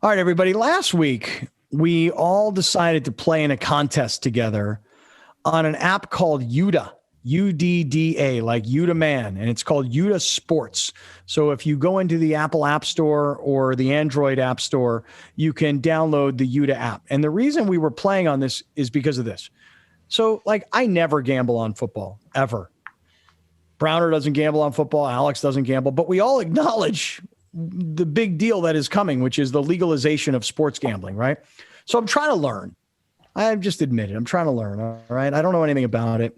All right, everybody. Last week, we all decided to play in a contest together on an app called UDDA, UDDA, like UDDA Man, and it's called UDDA Sports. So if you go into the Apple App Store or the Android App Store, you can download the UDDA app. And the reason we were playing on this is because of this. So, I never gamble on football, ever. Browner doesn't gamble on football. Alex doesn't gamble. But we all acknowledge the big deal that is coming, which is the legalization of sports gambling, right? So I'm trying to learn. I just admit it. I'm trying to learn, all right? I don't know anything about it.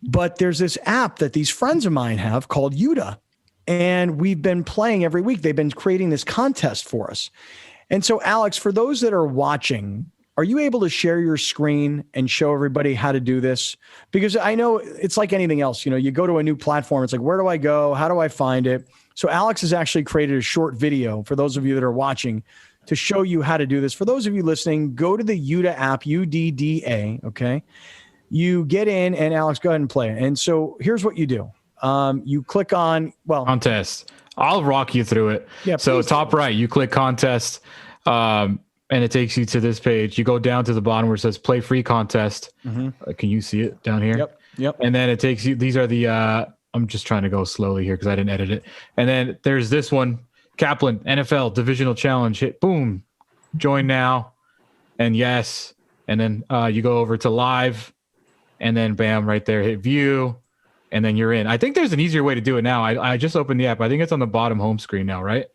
But there's this app that these friends of mine have called UDDA, and we've been playing every week. They've been creating this contest for us. And so, Alex, for those that are watching, are you able to share your screen and show everybody how to do this? Because I know it's like anything else. You go to a new platform. It's like, where do I go? How do I find it? So Alex has actually created a short video for those of you that are watching to show you how to do this. For those of you listening, go to the UDDA app, UDDA, okay? You get in, and Alex, go ahead and play it. And so here's what you do. You click on, contest. I'll walk you through it. Yeah, so top right, you click contest, and it takes you to this page. You go down to the bottom where it says play free contest. Mm-hmm. Can you see it down here? Yep. And then it takes you, these are the, I'm just trying to go slowly here because I didn't edit it. And then there's this one, Kaplan, NFL Divisional Challenge. Hit boom, join now, and yes. And then you go over to live, and then bam, right there, hit view, and then you're in. I think there's an easier way to do it now. I just opened the app. I think it's on the bottom home screen now, right?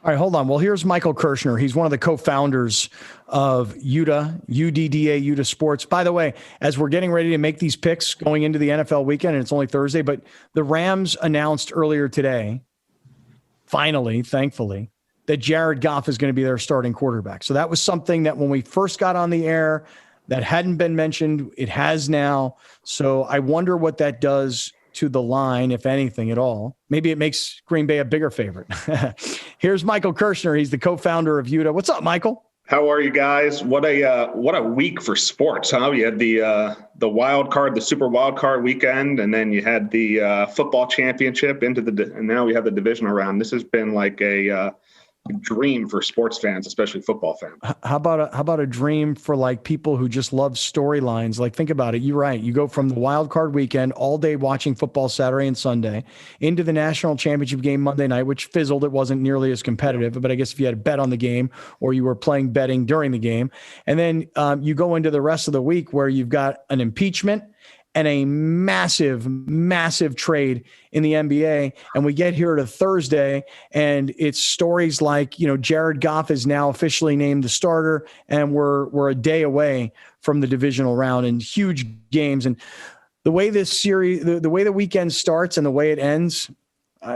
All right, hold on. Well, here's Michael Kirschner. He's one of the co-founders of UDDA, UDDA Sports. By the way, as we're getting ready to make these picks going into the NFL weekend, and it's only Thursday, but the Rams announced earlier today, finally, thankfully, that Jared Goff is going to be their starting quarterback. So that was something that when we first got on the air, that hadn't been mentioned. It has now. So I wonder what that does to the line, if anything at all. Maybe it makes Green Bay a bigger favorite. Here's Michael Kirschner. He's the co-founder of UDDA. What's up, Michael? How are you guys? What a week for sports, huh? You had the wild card, the super wild card weekend, and then you had the football championship and now we have the divisional round. This has been like a dream for sports fans, especially football fans. How about a dream for like people who just love storylines? Like, think about it. You're right. You go from the wild card weekend all day watching football Saturday and Sunday into the national championship game Monday night, which fizzled. It wasn't nearly as competitive, but I guess if you had a bet on the game or you were playing betting during the game, and then you go into the rest of the week where you've got an impeachment and a massive, massive trade in the NBA. And we get here to Thursday, and it's stories like, Jared Goff is now officially named the starter, and we're a day away from the divisional round and huge games. And the way this series, the way the weekend starts and the way it ends,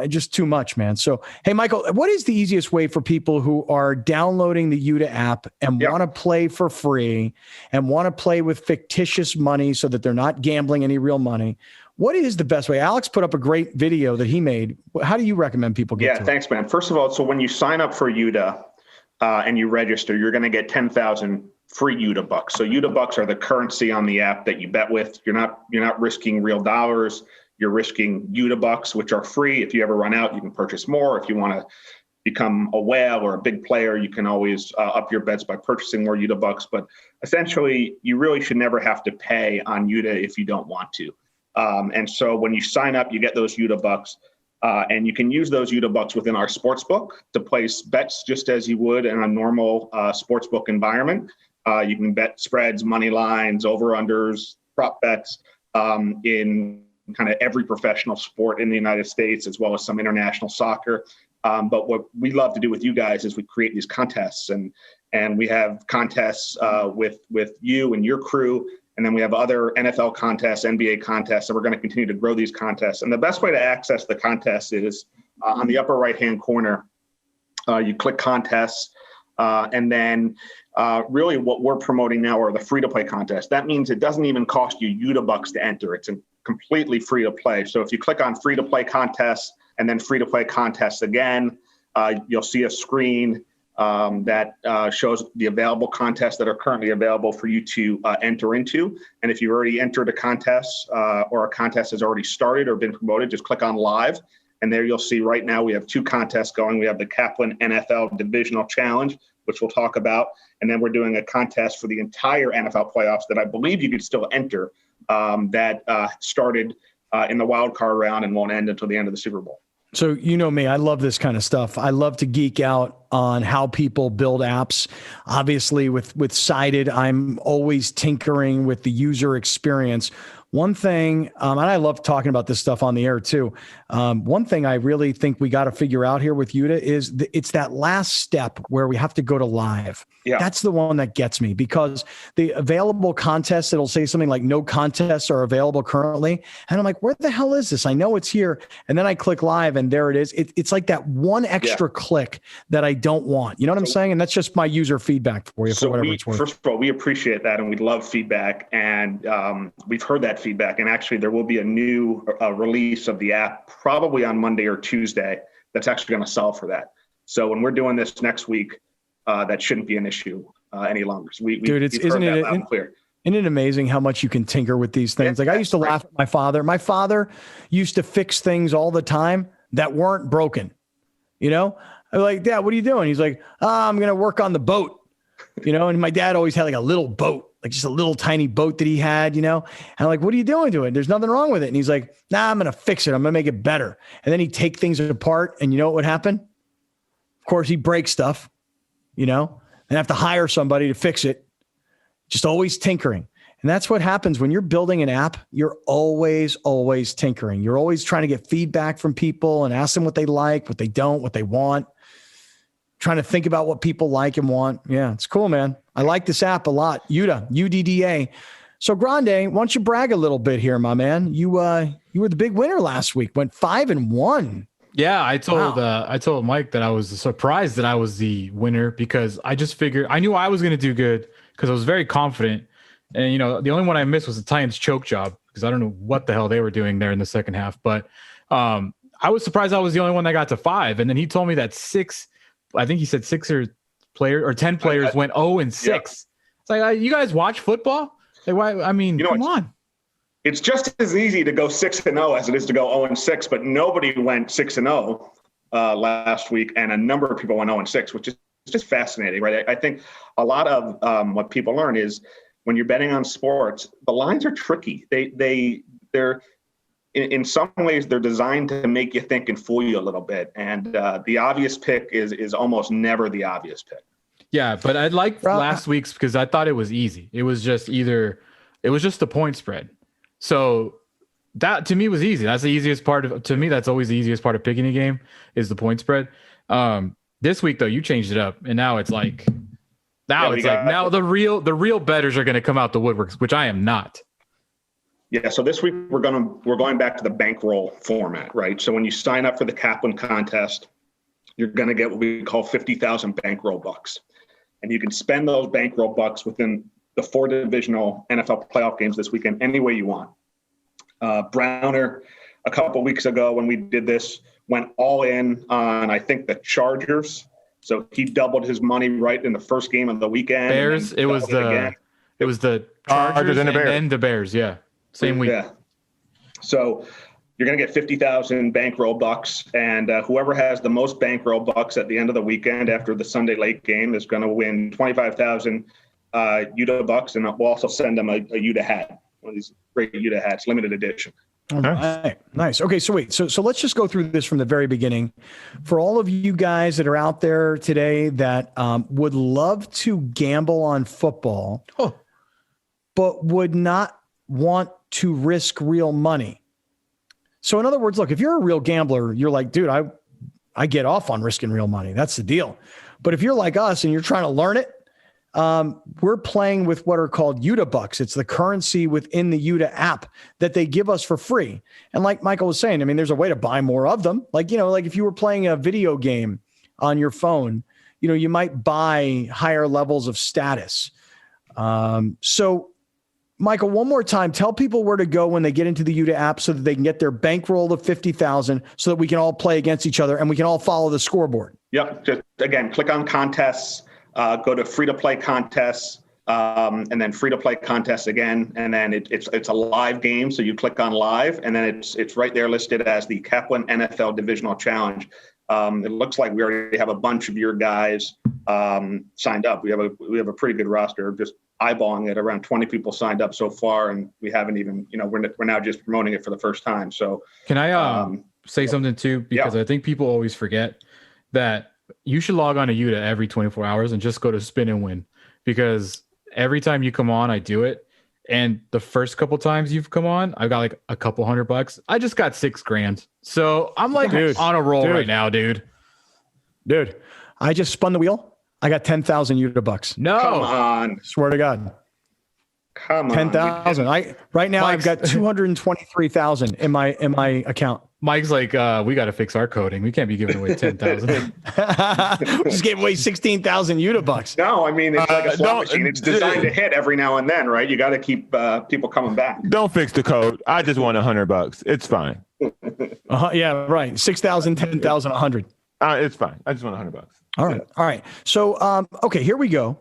just too much, man. So, hey, Michael, what is the easiest way for people who are downloading the UDDA app and want to play for free and want to play with fictitious money so that they're not gambling any real money? What is the best way? Alex put up a great video that he made. How do you recommend people get to it? Thanks, man. First of all, so when you sign up for UDDA and you register, you're going to get 10,000 free UDDA bucks. So UDDA bucks are the currency on the app that you bet with. You're not risking real dollars. You're risking UDDA bucks, which are free. If you ever run out, you can purchase more. If you want to become a whale or a big player, you can always up your bets by purchasing more UDDA bucks. But essentially, you really should never have to pay on UDDA if you don't want to. And so when you sign up, you get those UDDA bucks, and you can use those UDDA bucks within our sports book to place bets just as you would in a normal sports book environment. You can bet spreads, money lines, over-unders, prop bets in kind of every professional sport in the United States, as well as some international soccer. But what we love to do with you guys is we create these contests, and we have contests with you and your crew. And then we have other NFL contests, NBA contests, and we're going to continue to grow these contests. And the best way to access the contests is on the upper right-hand corner, you click contests, and then really what we're promoting now are the free-to-play contests. That means it doesn't even cost you UDDA bucks to enter. It's completely free to play. So if you click on free to play contests and then free to play contests again, you'll see a screen that shows the available contests that are currently available for you to enter into. And if you've already entered a contest or a contest has already started or been promoted, just click on live. And there you'll see right now we have 2 contests going. We have the Kaplan NFL Divisional Challenge, which we'll talk about. And then we're doing a contest for the entire NFL playoffs that I believe you could still enter, that started in the wild card round and won't end until the end of the Super Bowl. So you know me, I love this kind of stuff. I love to geek out on how people build apps. Obviously, with Cited, I'm always tinkering with the user experience. One thing, and I love talking about this stuff on the air too. One thing I really think we got to figure out here with UDDA is it's that last step where we have to go to live. Yeah. That's the one that gets me, because the available contests, it'll say something like no contests are available currently. And I'm like, where the hell is this? I know it's here. And then I click live and there it is. It's like that one extra click that I don't want. You know what I'm saying? And that's just my user feedback for you, for whatever it's worth. First of all, we appreciate that and we love feedback. And we've heard that feedback. And actually there will be a new release of the app probably on Monday or Tuesday that's actually going to solve for that. So when we're doing this next week, that shouldn't be an issue any longer. So Dude, isn't it amazing how much you can tinker with these things? Like I used to laugh at my father. My father used to fix things all the time that weren't broken. You know, I'm like, Dad, what are you doing? He's like, I'm going to work on the boat. You know, and my dad always had like a little boat, like just a little tiny boat that he had, you know, and I'm like, what are you doing to it? There's nothing wrong with it. And he's like, nah, I'm going to fix it. I'm going to make it better. And then he'd take things apart and you know what would happen? Of course, he'd break stuff, you know, and have to hire somebody to fix it. Just always tinkering. And that's what happens when you're building an app. You're always tinkering. You're always trying to get feedback from people and ask them what they like, what they don't, what they want. Trying to think about what people like and want. Yeah, it's cool, man. I like this app a lot. UDDA. So Grande, why don't you brag a little bit here, my man? You were the big winner last week. Went 5-1. Yeah, I told Mike that I was surprised that I was the winner, because I just figured I knew I was going to do good because I was very confident. And, you know, the only one I missed was the Titans choke job, because I don't know what the hell they were doing there in the second half. But I was surprised I was the only one that got to 5. And then he told me that 10 players went 0-6. Yeah. It's like, you guys watch football? Like, why? I mean, come on. It's just as easy to go 6-0 as it is to go 0-6, but nobody went 6-0 last week, and a number of people went 0-6, which is just fascinating, right? I think a lot of what people learn is when you're betting on sports, the lines are tricky. They're in some ways they're designed to make you think and fool you a little bit, and the obvious pick is almost never the obvious pick. Yeah, but I liked last week's because I thought it was easy. It was just the point spread. So that to me was easy. That's the easiest part that's always the easiest part of picking a game is the point spread. This week though, you changed it up, and now it's like now the real bettors are going to come out the woodworks, which I am not. Yeah, so this week we're going back to the bankroll format, right? So when you sign up for the Kaplan contest, you're going to get what we call 50,000 bankroll bucks, and you can spend those bankroll bucks within the 4 divisional NFL playoff games this weekend any way you want. Browner, a couple weeks ago when we did this, went all in on, I think, the Chargers. So he doubled his money right in the first game of the weekend. Bears. It was the Chargers and then the Bears. Yeah, same week. Yeah. So you're going to get 50,000 bankroll bucks, and whoever has the most bankroll bucks at the end of the weekend after the Sunday late game is going to win 25,000 UDDA bucks, and we'll also send them a UDDA hat, one of these great UDDA hats, limited edition. Okay. Nice. Okay, so wait, so let's just go through this from the very beginning. For all of you guys that are out there today that would love to gamble on football, but would not want to risk real money. So in other words, look, if you're a real gambler, you're like, dude, I get off on risking real money. That's the deal. But if you're like us and you're trying to learn it, we're playing with what are called UDDA bucks. It's the currency within the UDDA app that they give us for free. And like Michael was saying, I mean, there's a way to buy more of them. Like, you know, like if you were playing a video game on your phone, you know, you might buy higher levels of status. So Michael, one more time, tell people where to go when they get into the UDDA app so that they can get their bankroll of 50,000 so that we can all play against each other and we can all follow the scoreboard. Yep. Just again, click on contests, go to free to play contests, and then free to play contest again. And then it's a live game. So you click on live, and then it's right there listed as the Kaplan NFL Divisional Challenge. It looks like we already have a bunch of your guys signed up. We have a pretty good roster. Just eyeballing it, around 20 people signed up so far, and we haven't even, we're now just promoting it for the first time. So can I say something too? Because I think people always forget that you should log on to UDDA every 24 hours and just go to spin and win, because every time you come on, I do it. And the first couple times you've come on, I've got like a couple $100. I just got $6,000. So I'm like on a roll right now, dude. Dude, I just spun the wheel. I got 10,000 UDDA bucks. No, come on. Swear to God. Come on. 10,000. Right now I've got 223,000 in my account. Mike's like, we got to fix our coding. We can't be giving away 10,000. Just gave away 16,000 UDDA bucks. No, I mean, it's like a slot machine. It's designed to hit every now and then, right? You got to keep people coming back. Don't fix the code. I just want $100. It's fine. Yeah, right. 6,000, 10,000, 100. It's fine. I just want $100. All right. So, okay, here we go.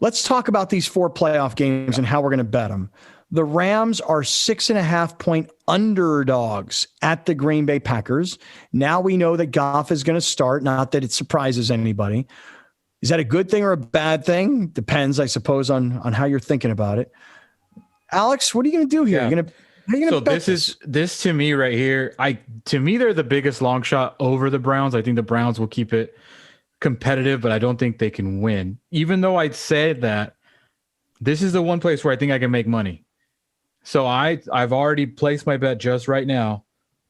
Let's talk about these 4 playoff games and how we're going to bet them. The Rams are 6.5-point underdogs at the Green Bay Packers. Now we know that Goff is going to start. Not that it surprises anybody. Is that a good thing or a bad thing? Depends, I suppose, on how you're thinking about it. Alex, what are you going to do here? Yeah. So this to me right here, to me they're the biggest long shot over the Browns. I think the Browns will keep it competitive, but I don't think they can win. Even though I'd say that this is the one place where I think I can make money. So I've already placed my bet just right now,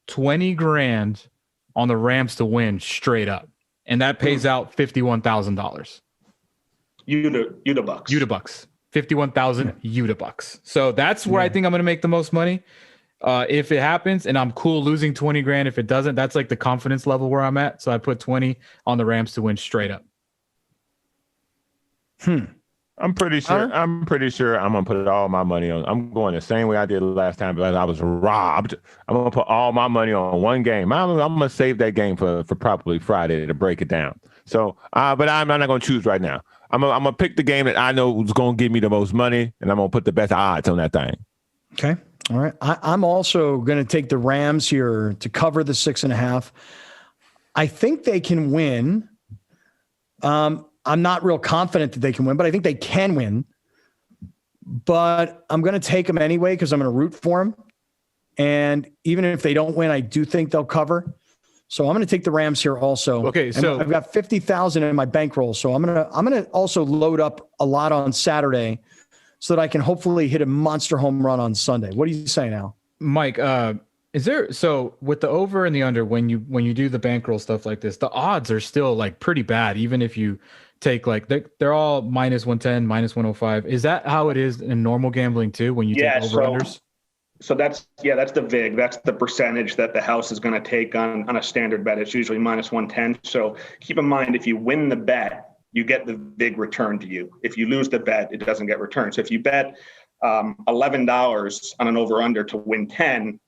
$20,000 on the Rams to win straight up, and that pays out $51,000. UDDA bucks. UDDA bucks. 51,000 UDDA bucks. So that's where I think I'm going to make the most money. If it happens, and I'm cool losing $20,000. If it doesn't, that's like the confidence level where I'm at. So I put 20 on the Rams to win straight up. I'm pretty sure I'm gonna put all my money on. I'm going the same way I did last time, but I was robbed. I'm gonna put all my money on one game. I'm gonna save that game for probably Friday to break it down. So, but I'm not gonna choose right now. I'm gonna pick the game that I know is gonna give me the most money, and I'm gonna put the best odds on that thing. Okay. All right. I'm also going to take the Rams here to cover the 6.5. I think they can win. I'm not real confident that they can win, but I think they can win. But I'm going to take them anyway because I'm going to root for them. And even if they don't win, I do think they'll cover. So I'm going to take the Rams here also. Okay, so I've got 50,000 in my bankroll, so I'm going to also load up a lot on Saturday, so that I can hopefully hit a monster home run on Sunday. What do you say now, Mike? Is there, so with the over and the under, when you do the bankroll stuff like this, the odds are still like pretty bad, even if you take like they're all -110, -105. Is that how it is in normal gambling too? When you take over unders? So that's the VIG. That's the percentage that the house is going to take on a standard bet. It's usually -110. So keep in mind, if you win the bet, you get the VIG returned to you. If you lose the bet, it doesn't get returned. So if you bet $11 on an over-under to win 10,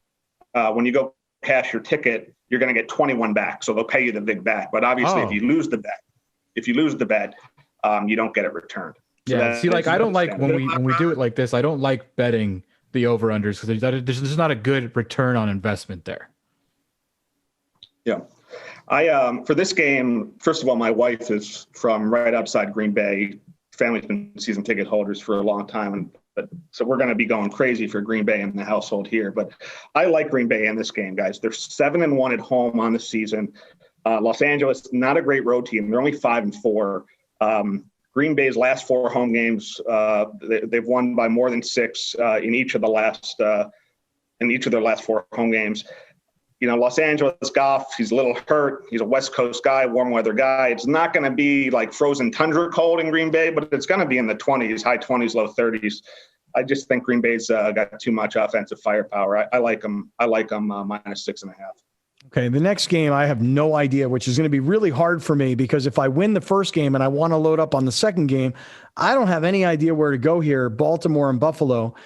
when you go cash your ticket, you're going to get 21 back. So they'll pay you the VIG back. But obviously, if you lose the bet, you don't get it returned. So see, like I don't like when we do it like this. I don't like betting the over-unders because there's not a good return on investment there. Yeah. For this game, first of all, my wife is from right outside Green Bay. Family's been season ticket holders for a long time, so we're going to be going crazy for Green Bay in the household here. But I like Green Bay in this game, guys. They're 7-1 at home on the season. Los Angeles, not a great road team. They're only 5-4. Green Bay's last 4 home games, they've won by more than 6 in each of their last 4 home games. Los Angeles, Goff, he's a little hurt. He's a West Coast guy, warm weather guy. It's not going to be like frozen tundra cold in Green Bay, but it's going to be in the 20s, high 20s, low 30s. I just think Green Bay's got too much offensive firepower. I like them. I like them -6.5. Okay, the next game I have no idea, which is going to be really hard for me because if I win the first game and I want to load up on the second game, I don't have any idea where to go here. Baltimore and Buffalo.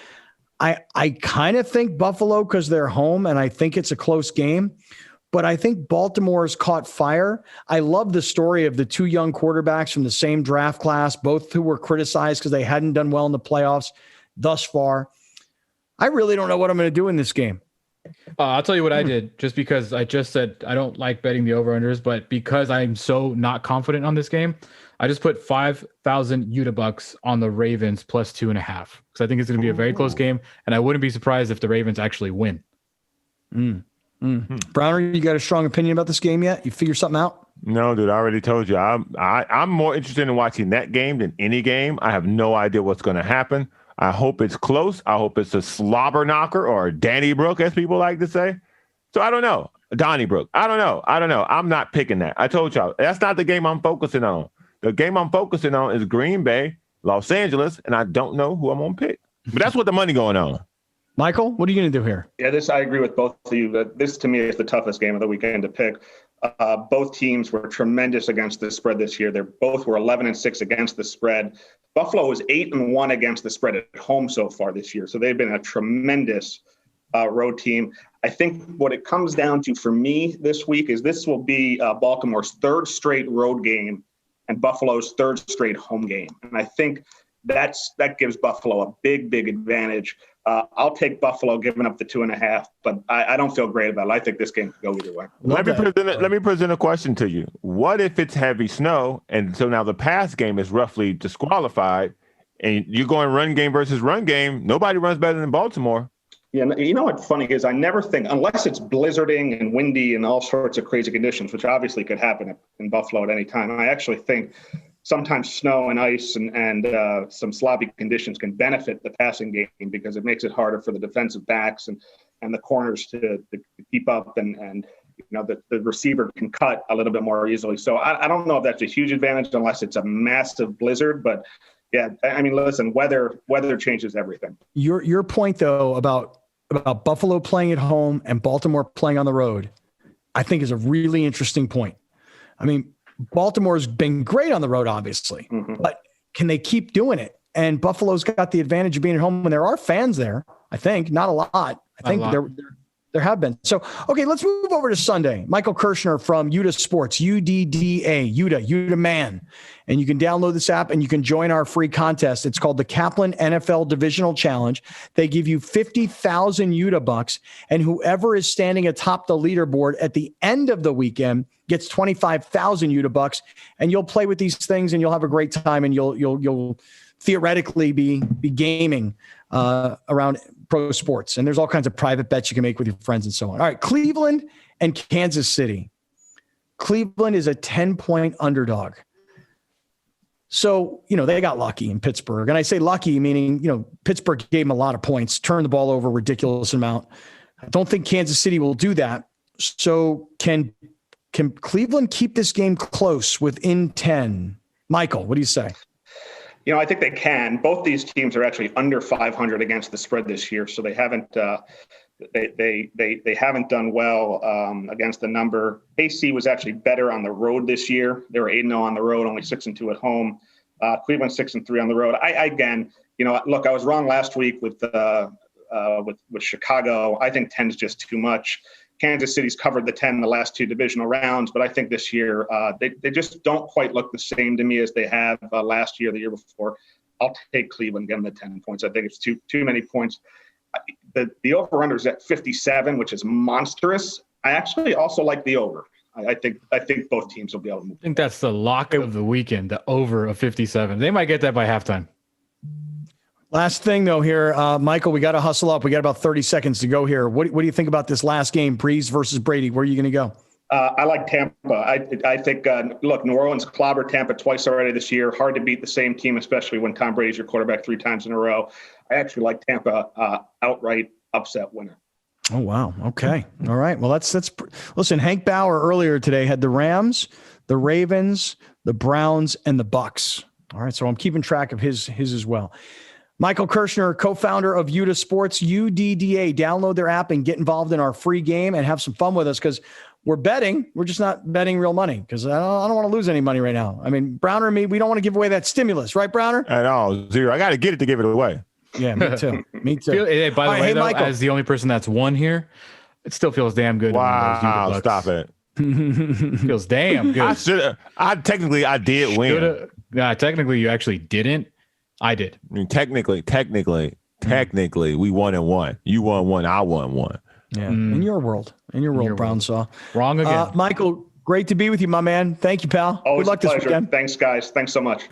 I kind of think Buffalo because they're home and I think it's a close game, but I think Baltimore's caught fire. I love the story of the two young quarterbacks from the same draft class, both who were criticized because they hadn't done well in the playoffs thus far. I really don't know what I'm going to do in this game. I'll tell you what I did, just because I just said I don't like betting the over-unders, but because I'm so not confident on this game, I just put 5,000 UDDA on the Ravens plus 2.5, because I think it's going to be a very close game, and I wouldn't be surprised if the Ravens actually win. Browner, you got a strong opinion about this game yet? You figure something out? No, dude, I already told you. I'm more interested in watching that game than any game. I have no idea what's going to happen. I hope it's close. I hope it's a slobber knocker or a Donnybrook, as people like to say. So I don't know. Donnybrook. I don't know. I'm not picking that. I told y'all, that's not the game I'm focusing on. The game I'm focusing on is Green Bay, Los Angeles, and I don't know who I'm going to pick. But that's what the money going on. Michael, what are you going to do here? Yeah, I agree with both of you. This, to me, is the toughest game of the weekend to pick. Both teams were tremendous against the spread this year. They both were 11-6 against the spread. Buffalo was 8-1 against the spread at home so far this year. So they've been a tremendous road team. I think what it comes down to for me this week is this will be Baltimore's third straight road game and Buffalo's third straight home game. And I think that gives Buffalo a big advantage. I'll take Buffalo giving up the 2.5, but I don't feel great about it. I think this game could go either way. Let me present a question to you. What if it's heavy snow, and so now the pass game is roughly disqualified, and you're going run game versus run game? Nobody runs better than Baltimore. Yeah, you know what's funny is I never think, unless it's blizzarding and windy and all sorts of crazy conditions, which obviously could happen in Buffalo at any time, I actually think sometimes snow and ice and some sloppy conditions can benefit the passing game because it makes it harder for the defensive backs and the corners to keep up and the receiver can cut a little bit more easily. So I don't know if that's a huge advantage unless it's a massive blizzard, but yeah, I mean, listen, weather changes everything. Your point though about Buffalo playing at home and Baltimore playing on the road, I think is a really interesting point. I mean, Baltimore's been great on the road, obviously, but can they keep doing it? And Buffalo's got the advantage of being at home when there are fans there. I think not a lot. I think there have been. So, okay, let's move over to Sunday. Michael Kirschner from UDDA Sports, UDDA, UDDA Man. And you can download this app and you can join our free contest. It's called the Kaplan NFL Divisional Challenge. They give you 50,000 UDDA, and whoever is standing atop the leaderboard at the end of the weekend gets 25,000 UDDA, and you'll play with these things and you'll have a great time, and you'll theoretically be gaming around pro sports. And there's all kinds of private bets you can make with your friends and so on. All right, Cleveland and Kansas City. Cleveland is a 10-point underdog. So, they got lucky in Pittsburgh. And I say lucky, meaning, Pittsburgh gave them a lot of points, turned the ball over a ridiculous amount. I don't think Kansas City will do that. So can Cleveland keep this game close within 10? Michael, what do you say? I think they can. Both these teams are actually under 500 against the spread this year, so they haven't they haven't done well against the number. KC was actually better on the road this year. They were 8-0 on the road, only 6-2 at home. Cleveland 6-3 on the road. Look, I was wrong last week with Chicago. I think 10 is just too much. Kansas City's covered the 10 in the last two divisional rounds, but I think this year they just don't quite look the same to me as they have last year, the year before. I'll take Cleveland, give them the 10 points. I think it's too many points. The over-under is at 57, which is monstrous. I actually also like the over. I think both teams will be able to move. I think that's the lock of the weekend, the over of 57. They might get that by halftime. Last thing, though, here, Michael, we got to hustle up. We got about 30 seconds to go here. What do you think about this last game, Brees versus Brady? Where are you going to go? I like Tampa. I think, look, New Orleans clobbered Tampa twice already this year. Hard to beat the same team, especially when Tom Brady's your quarterback 3 times in a row. I actually like Tampa outright upset winner. Oh, wow. Okay. All right. Well, listen, Hank Bauer earlier today had the Rams, the Ravens, the Browns, and the Bucks. All right. So I'm keeping track of his as well. Michael Kirschner, co-founder of UDDA Sports, UDDA. Download their app and get involved in our free game and have some fun with us, because we're betting. We're just not betting real money, because I don't want to lose any money right now. I mean, Browner and me, we don't want to give away that stimulus, right, Browner? At all. Zero. I got to get it to give it away. Yeah, me too. Me too. Hey, by the way, though, Michael, as the only person that's won here, It still feels damn good. Wow, stop it. Feels damn good. I did win. Technically, you actually didn't. I did. I mean, technically, we 1-1. You won 1. I won 1. Yeah. In your world, Brown Saw. Wrong again. Michael, great to be with you, my man. Thank you, pal. Always Good luck a pleasure. this weekend. Thanks, guys. Thanks so much.